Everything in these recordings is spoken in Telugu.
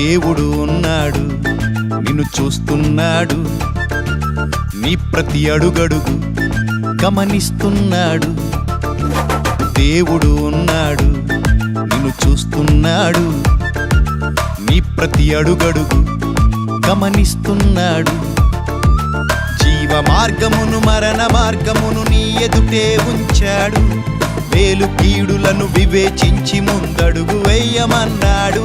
దేవుడు ఉన్నాడు, నిన్ను చూస్తున్నాడు, నీ ప్రతి అడుగడుగు గమనిస్తున్నాడు. దేవుడు ఉన్నాడు, నిన్ను చూస్తున్నాడు, నీ ప్రతి అడుగడుగు గమనిస్తున్నాడు. జీవ మార్గమును మరణ మార్గమును నీ ఎదుటే ఉంచాడు. వేలు కీడులను వివేచించి ముందడుగు వేయమన్నాడు.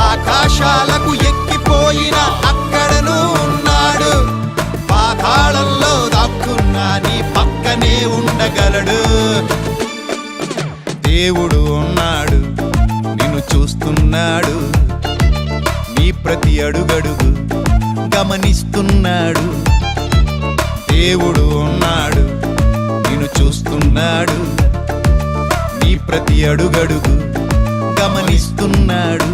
ఆకాశాలకు ఎక్కిపోయిన అక్కడను ఉన్నాడు. పాతాళంలో దాక్కున్నా నీ పక్కనే ఉండగలడు. దేవుడు ఉన్నాడు, నిన్ను చూస్తున్నాడు, నీ ప్రతి అడుగడుగు గమనిస్తున్నాడు. దేవుడు ఉన్నాడు, నిన్ను చూస్తున్నాడు, నీ ప్రతి అడుగడుగు గమనిస్తున్నాడు.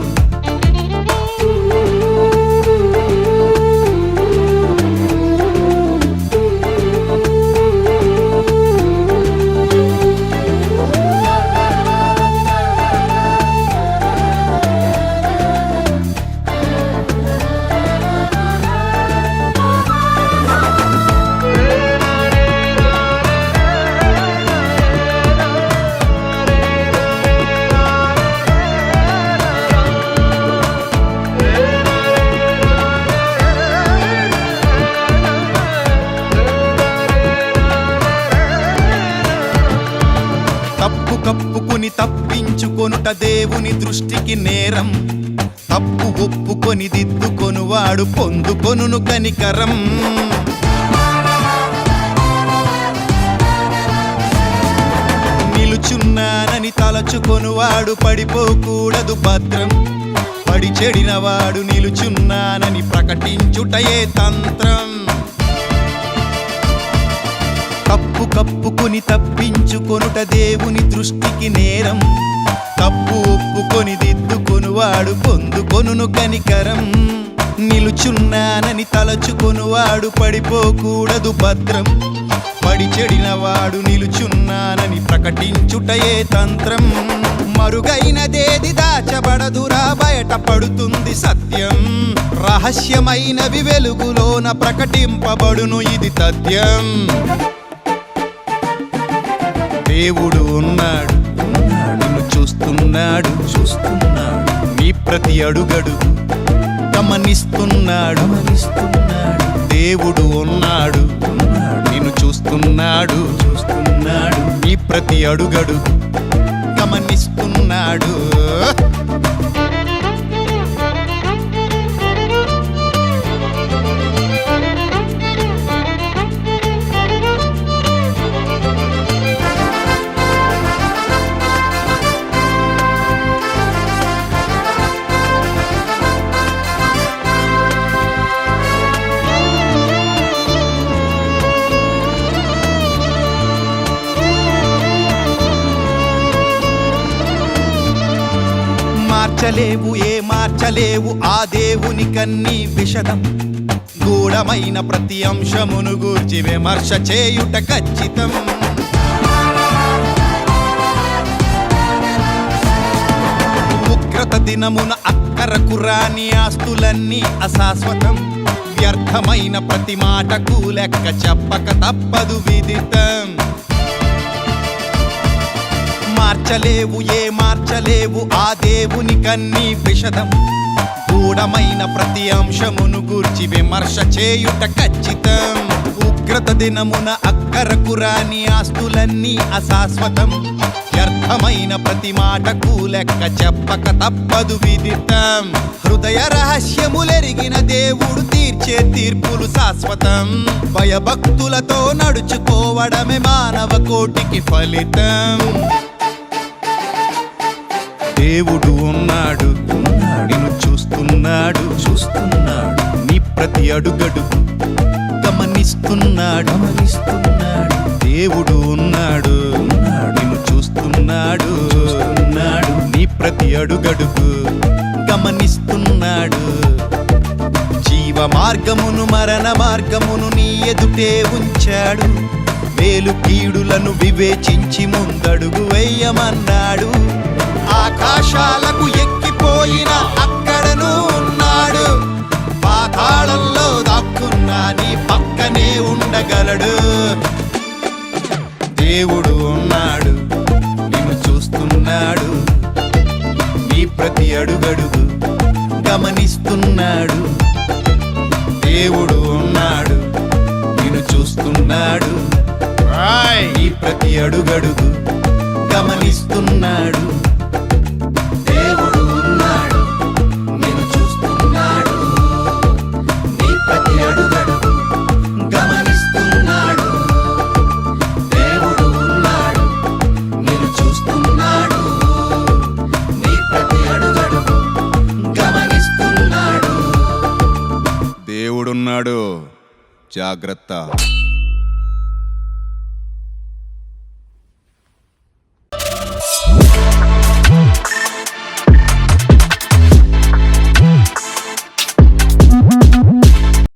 తప్పు కప్పుకుని తప్పించుకొనుట దేవుని దృష్టికి నేరం. తప్పు ఒప్పుకొని దిద్దుకొనువాడు పొందుకొనును కనికరం. నిలుచున్నానని తలచుకొనువాడు పడిపోకూడదు భద్రం. పడి చెడినవాడు నిలుచున్నానని ప్రకటించుటయే తంత్రం. తప్పు కప్పుకొని తప్పించుకొనుట దేవుని దృష్టికి నేరం. తప్పు ఒప్పుకొని దిద్దుకొనువాడు పొందుకొనును కనికరం. నిలుచున్నానని తలచుకొనువాడు పడిపోకూడదు భద్రం. పడి చెడినవాడు నిలుచున్నానని ప్రకటించుటయే తంత్రం. మరుగైనదేది దాచబడదురా, బయటపడుతుంది సత్యం. రహస్యమైనవి వెలుగులోన ప్రకటింపబడును, ఇది తథ్యం. దేవుడు ఉన్నాడు, నిన్ను చూస్తున్నాడు, నీ ప్రతి అడుగడుగు గమనిస్తున్నాడు. దేవుడు ఉన్నాడు, నిన్ను చూస్తున్నాడు, నీ ప్రతి అడుగడుగు గమనిస్తున్నాడు. మార్చలేవు, మార్చలేవు ఆ దేవుని కన్నీ విషదం. గూఢమైన ప్రతి అంశమును గూర్చి విమర్శ చేయుట ఖచ్చితం. ఉగ్రత దినమున అక్కరకు రాని ఆస్తులన్నీ అశాశ్వతం. వ్యర్థమైన ప్రతి మాటకు లెక్క చెప్పక తప్పదు విదితం. మార్చలేవు, మార్చలేవు ఆ దేవుని కన్నీ విషదం. గూఢమైన ప్రతి అంశమును గూర్చి విమర్శ చేయుట ఖచ్చితం. ఉగ్రత దినమున అక్కరకు రాని ఆస్తులన్నీ అశాశ్వతం. వ్యర్థమైన ప్రతి మాటకు లెక్క చెప్పక తప్పదు విదితం. హృదయ రహస్యములెరిగిన దేవుడు తీర్చే తీర్పులు శాశ్వతం. భయభక్తులతో నడుచుకోవడమే మానవ కోటికి ఫలితం. దేవుడు ఉన్నాడు, నిన్ను చూస్తున్నాడు, నీ ప్రతి అడుగడుగు గమనిస్తున్నాడు. దేవుడు ఉన్నాడు, నిన్ను చూస్తున్నాడు, నీ ప్రతి అడుగడుగు గమనిస్తున్నాడు. జీవ మార్గమును మరణ మార్గమును నీ ఎదుటే ఉంచాడు. వేలు కీడులను వివేచించి ముందడుగు వేయమన్నాడు. ఆకాశాలకు ఎక్కిపోయిన అక్కడను కాపాడగలడు. దేవుడు ఉన్నాడు, నిన్ను చూస్తున్నాడు, నీ ప్రతి అడుగడుగు గమనిస్తున్నాడు. దేవుడు ఉన్నాడు, నిన్ను చూస్తున్నాడు, నీ ప్రతి అడుగడుగు గమనిస్తున్నాడు. దేవుడు ఉన్నాడు, నిన్ను చూస్తున్నాడు, నీ ప్రతి అడుగడుగు గమనిస్తున్నాడు. దేవుడు ఉన్నాడు, నిన్ను చూస్తున్నాడు, నీ ప్రతి అడుగడుగు గమనిస్తున్నాడు. దేవుడున్నాడు, జాగ్రత్త.